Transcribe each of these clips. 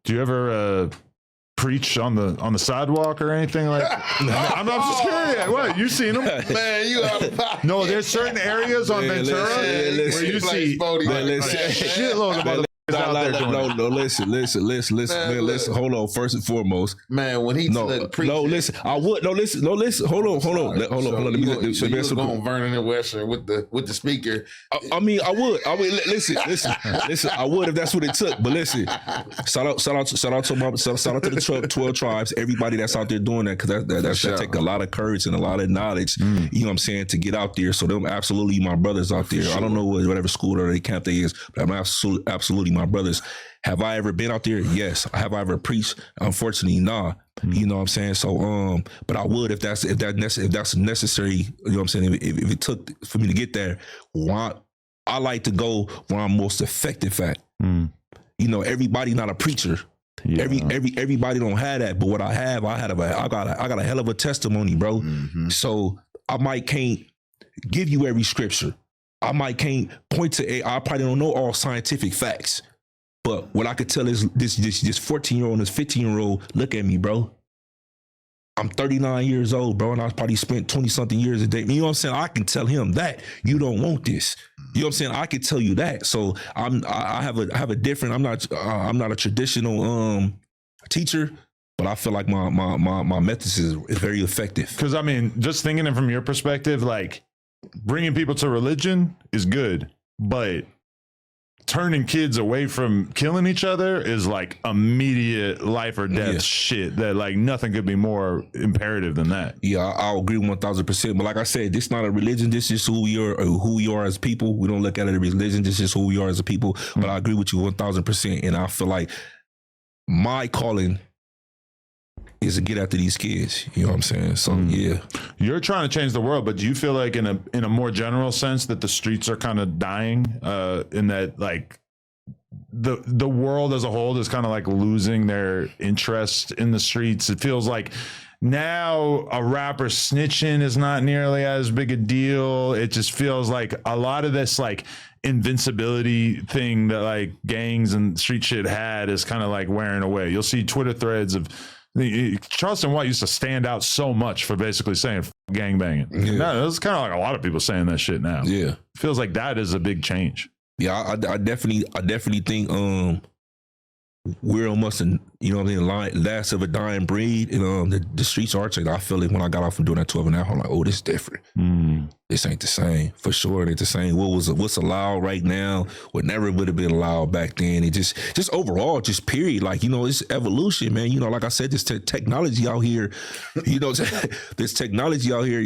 Do you ever preach on the sidewalk or anything like? I'm just curious. What, you seen them? Man, you out of pocket. No, there's certain areas on Ventura where you see shitload of motherfuckers out there doing it. No, listen, man, hold on. First and foremost, man, when he preach, listen, I would, listen, hold on. Let me go Vernon and Western with the speaker. I mean, I would, listen, I would if that's what it took. But listen, shout out to the 12 tribes, everybody that's out there doing that, because that take a lot of courage and a lot of knowledge. You know what I'm saying, to get out there. So them absolutely my brothers out there. I don't know whatever school or camp they is, but I'm absolutely my brothers. Have I ever been out there? Yes. Have I ever preached? Unfortunately, nah. You know what I'm saying? So, but I would if that's necessary. You know what I'm saying? If it took for me to get there, I like to go where I'm most effective at. You know, everybody not a preacher. Yeah. Everybody don't have that, but what I have, I got a hell of a testimony, bro. So I might can't give you every scripture. I might can't point to I probably don't know all scientific facts, but what I could tell is this 14-year-old and this 15-year-old, look at me, bro. I'm 39 years old, bro, and I probably spent 20-something years a day. You know what I'm saying? I can tell him that you don't want this. You know what I'm saying? I can tell you that. So I have a different. I'm not a traditional teacher, but I feel like my methods is very effective. Because I mean, just thinking it from your perspective, like, bringing people to religion is good, but turning kids away from killing each other is like immediate life or death shit that like nothing could be more imperative than that. Yeah, I'll agree 1,000%. But like I said, this is not a religion. This is who we are as people. We don't look at it as a religion. This is who we are as a people. But I agree with you 1,000%. And I feel like my calling is to get after these kids. You know what I'm saying? So yeah. You're trying to change the world, but do you feel like in a more general sense that the streets are kind of dying, in that like the world as a whole is kind of like losing their interest in the streets? It feels like now a rapper snitching is not nearly as big a deal. It just feels like a lot of this like invincibility thing that like gangs and street shit had is kind of like wearing away. You'll see Twitter threads of Charleston White used to stand out so much for basically saying gangbanging. Yeah. No, it's kind of like a lot of people saying that shit now. Yeah, it feels like that is a big change. Yeah, I definitely think we're almost you know what I mean, last of a dying breed. And the streets are changing. I feel like when I got off from doing that 12 and a half, I'm like, oh, this is different. This ain't the same. For sure, it ain't the same. What's allowed right now would never would have been allowed back then. It just overall, just period. Like, you know, it's evolution, man. You know, like I said, this technology out here, you know, this technology out here,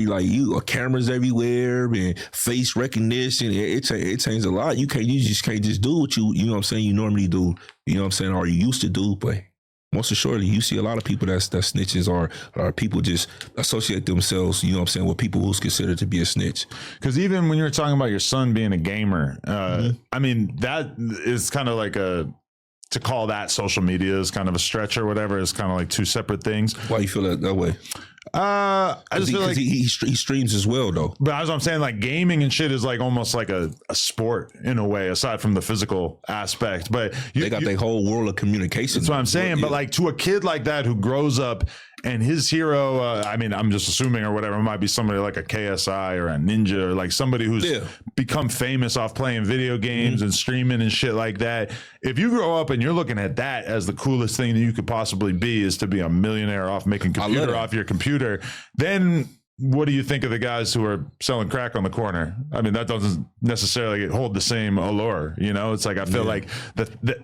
cameras everywhere and face recognition. It changed a lot. You just can't just do what you know what I'm saying, you normally do. You know what I'm saying, or you used to do, but most assuredly, you see a lot of people that snitches or people just associate themselves, you know what I'm saying, with people who's considered to be a snitch. Because even when you're talking about your son being a gamer, I mean, that is kind of like to call that social media is kind of a stretch or whatever. It's kind of like two separate things. Why you feel that way? I just feel like he streams as well, though. But as I'm saying, like gaming and shit is like almost like a sport in a way, aside from the physical aspect. But they got their whole world of communication. That's what I'm saying. Yeah. But like to a kid like that who grows up and his hero, I mean, I'm just assuming or whatever, it might be somebody like a KSI or a Ninja or like somebody who's become famous off playing video games and streaming and shit like that. If you grow up and you're looking at that as the coolest thing that you could possibly be is to be a millionaire off making computer off your computer, then what do you think of the guys who are selling crack on the corner? I mean, that doesn't necessarily hold the same allure. You know, it's like, I feel like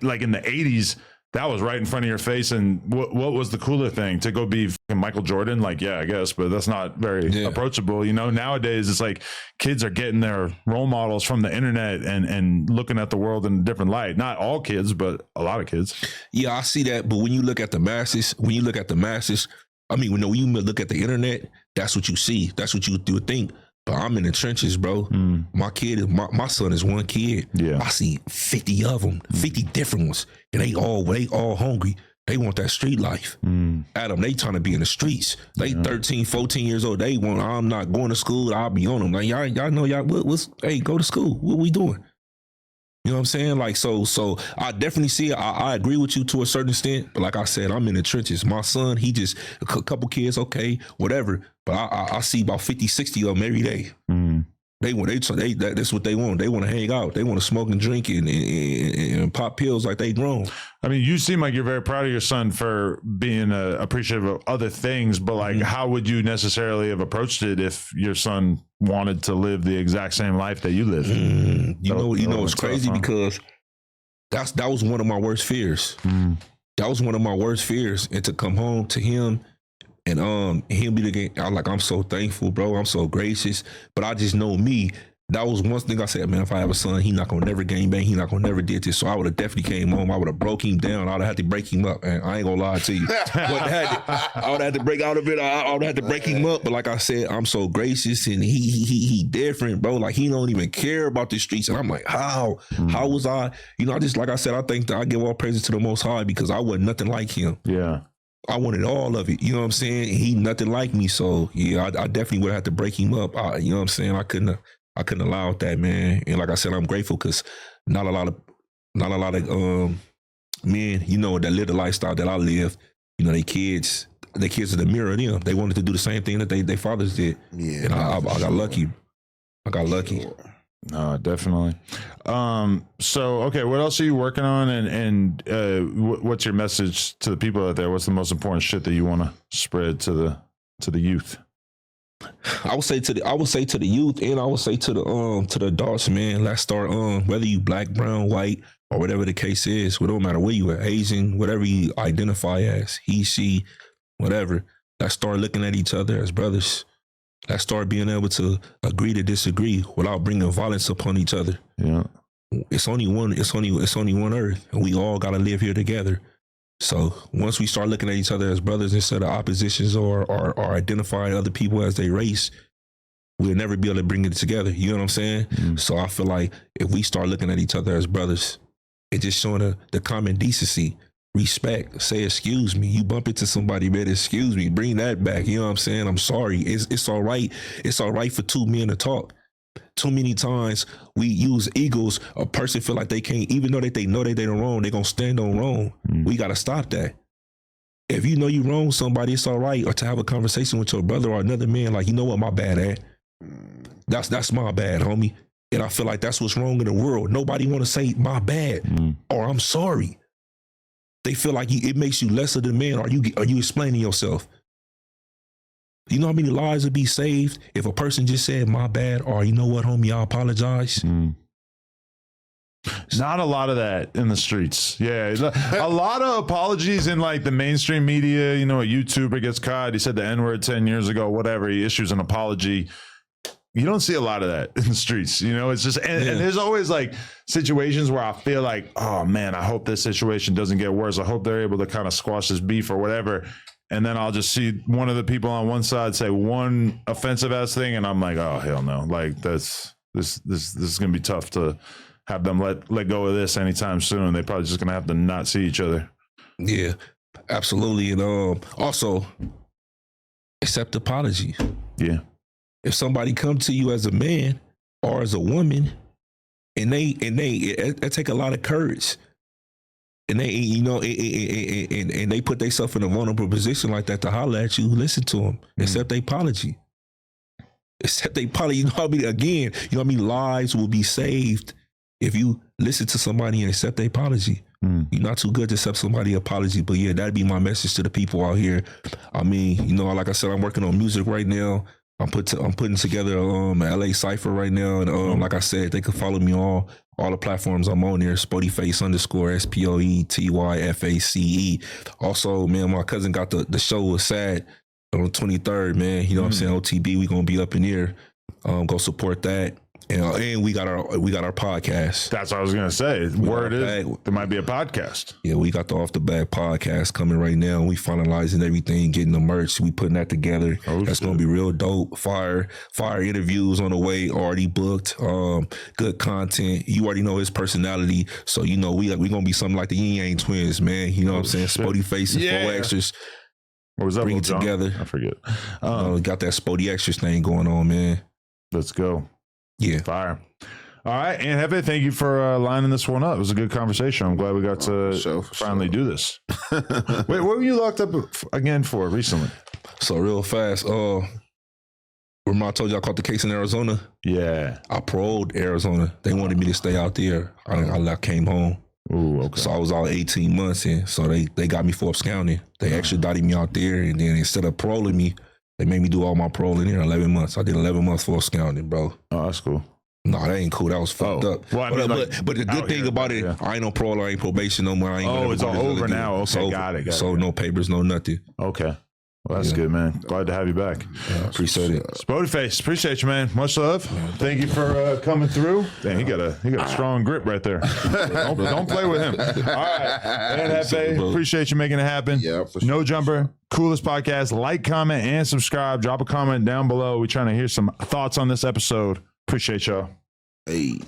like in the 80s, that was right in front of your face. And what was the cooler thing? To go be Michael Jordan? Like, yeah, I guess, but that's not very approachable. You know, nowadays it's like kids are getting their role models from the internet and looking at the world in a different light. Not all kids, but a lot of kids. Yeah, I see that. But when you look at the masses, I mean, when you look at the internet, that's what you see. That's what you do think. But I'm in the trenches, bro. My son is one kid. Yeah. I see 50 of them, 50 different ones. And they all hungry. They want that street life. Adam, they trying to be in the streets. They 13, 14 years old. They want, I'm not going to school. I'll be on them. Like, y'all know, hey, go to school. What we doing? You know what I'm saying? Like, so I definitely see it. I agree with you to a certain extent. But like I said, I'm in the trenches. My son, he just, a couple kids, okay, whatever. But I see about 50, 60 of them every day. That's what they want. They want to hang out. They want to smoke and drink and pop pills like they grown. I mean, you seem like you're very proud of your son for being appreciative of other things, but like, how would you necessarily have approached it if your son wanted to live the exact same life that you live? You know, it's crazy because that was one of my worst fears. That was one of my worst fears, and to come home to him. And him be the game. I'm so thankful, bro. I'm so gracious. But I just know me. That was one thing I said, man, if I have a son, he not gonna never gang bang. He not gonna never did this. So I would have definitely came home. I would have broke him down. I would have had to break him up. And I ain't gonna lie to you. I would have had to break out of it. I would have had to break him up. But like I said, I'm so gracious and he different, bro. Like he don't even care about the streets. And I'm like, how? How was I? You know, I just, like I said, I think that I give all praises to the Most High because I wasn't nothing like him. Yeah. I wanted all of it. You know what I'm saying? He nothing like me. So yeah, I definitely would have to break him up. You know what I'm saying? I couldn't allow that, man. And like I said, I'm grateful because not a lot of men, you know, that live the lifestyle that I live, you know, their kids are the mirror of them. They wanted to do the same thing that their fathers did. Yeah. And I got lucky. No, definitely. So, okay, what else are you working on, and what's your message to the people out there? What's the most important shit that you want to spread to the youth? I would say to the youth, and I would say to the adults, man. Let's start whether you black, brown, white, or whatever the case is. It don't matter where you are, Asian, whatever you identify as, he, she, whatever. Let's start looking at each other as brothers. Let's start being able to agree to disagree without bringing violence upon each other. Yeah, it's only one earth, and we all got to live here together. So once we start looking at each other as brothers instead of oppositions or identifying other people as their race, we'll never be able to bring it together. You know what I'm saying? So I feel like if we start looking at each other as brothers, it's just showing the common decency. Respect, say excuse me. You bump into somebody, man, excuse me, bring that back. You know what I'm saying? I'm sorry. It's all right. It's all right for two men to talk. Too many times we use egos. A person feel like they can't, even though that they know that they're wrong, they're gonna stand on wrong. We gotta stop that. If you know you wrong somebody, it's all right. Or to have a conversation with your brother or another man, like, you know what, my bad, eh? That's my bad, homie. And I feel like that's what's wrong in the world. Nobody wanna say my bad or I'm sorry. They feel like it makes you lesser than man. Are you explaining yourself? You know how many lives would be saved if a person just said my bad, or you know what, homie, I apologize. Not a lot of that in the streets. Yeah, a lot of apologies in like the mainstream media. You know, a YouTuber gets caught. He said the N-word 10 years ago. Whatever. He issues an apology. You don't see a lot of that in the streets, you know. It's just, and there's always like situations where I feel like, oh man, I hope this situation doesn't get worse. I hope they're able to kind of squash this beef or whatever. And then I'll just see one of the people on one side say one offensive ass thing, and I'm like, oh hell no, like this is gonna be tough to have them let go of this anytime soon. They're probably just gonna have to not see each other. Yeah, absolutely, and also accept apology. Yeah. If somebody come to you as a man or as a woman, and it take a lot of courage, and they, you know, and they put themselves in a vulnerable position like that to holler at you, listen to them, accept their apology. Accept their apology. You know what I mean? Again, you know what I mean? Lives will be saved if you listen to somebody and accept their apology. You're not too good to accept somebody's apology, but yeah, that'd be my message to the people out here. I mean, you know, like I said, I'm working on music right now. I'm putting together an LA Cypher right now, and like I said, they can follow me on all the platforms I'm on there. Spoetyface _SPOETYFACE. Also, man, my cousin got the show with Sad on the 23rd, man. You know what I'm saying? OTB, we gonna be up in here. Go support that. And we got our podcast. That's what I was gonna say. Word is there might be a podcast. Yeah, we got the Off the Bag podcast coming right now. We finalizing everything, getting the merch. We putting that together. That's gonna be real dope. Fire interviews on the way. Already booked. Good content. You already know his personality, so you know we gonna be something like the Yin Yang Twins, man. You know what I'm saying? Spoetyface and 4 extras. What was that? Bring it together. I forget. Got that Spoety extras thing going on, man. Let's go. Yeah. Fire. All right, and Jefe, thank you for lining this one up. It was a good conversation. I'm glad we got to finally do this. Wait, what were you locked up again for recently? So real fast, remember I told you I caught the case in Arizona? Yeah. I paroled Arizona. They wanted me to stay out there. I came home. Ooh, okay. So I was out 18 months in. So they got me for absconding. They extradited me out there, and then instead of paroling me, they made me do all my paroling here in 11 months. I did 11 months for absconding, bro. Oh, that's cool. No, that ain't cool. That was fucked up. Well, I mean, but the good thing about it, I ain't on parole, I ain't probation no more. I ain't it's all over now. Okay, so, got it. So no papers, no nothing. Okay. Well, that's good, man. Glad to have you back. Appreciate it. Spoetyface, appreciate you, man. Much love. Thank you for coming through. Dang, he got a strong grip right there. Don't play with him. All right. And Jefe, appreciate you making it happen. Yeah, for sure. No Jumper, coolest podcast. Like, comment, and subscribe. Drop a comment down below. We're trying to hear some thoughts on this episode. Appreciate y'all. Hey.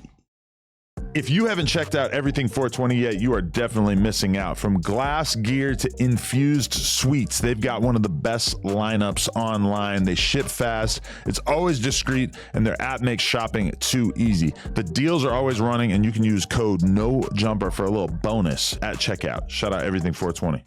If you haven't checked out Everything 420 yet, you are definitely missing out. From glass gear to infused sweets, they've got one of the best lineups online. They ship fast, it's always discreet, and their app makes shopping too easy. The deals are always running, and you can use code NOJUMPER for a little bonus at checkout. Shout out Everything 420.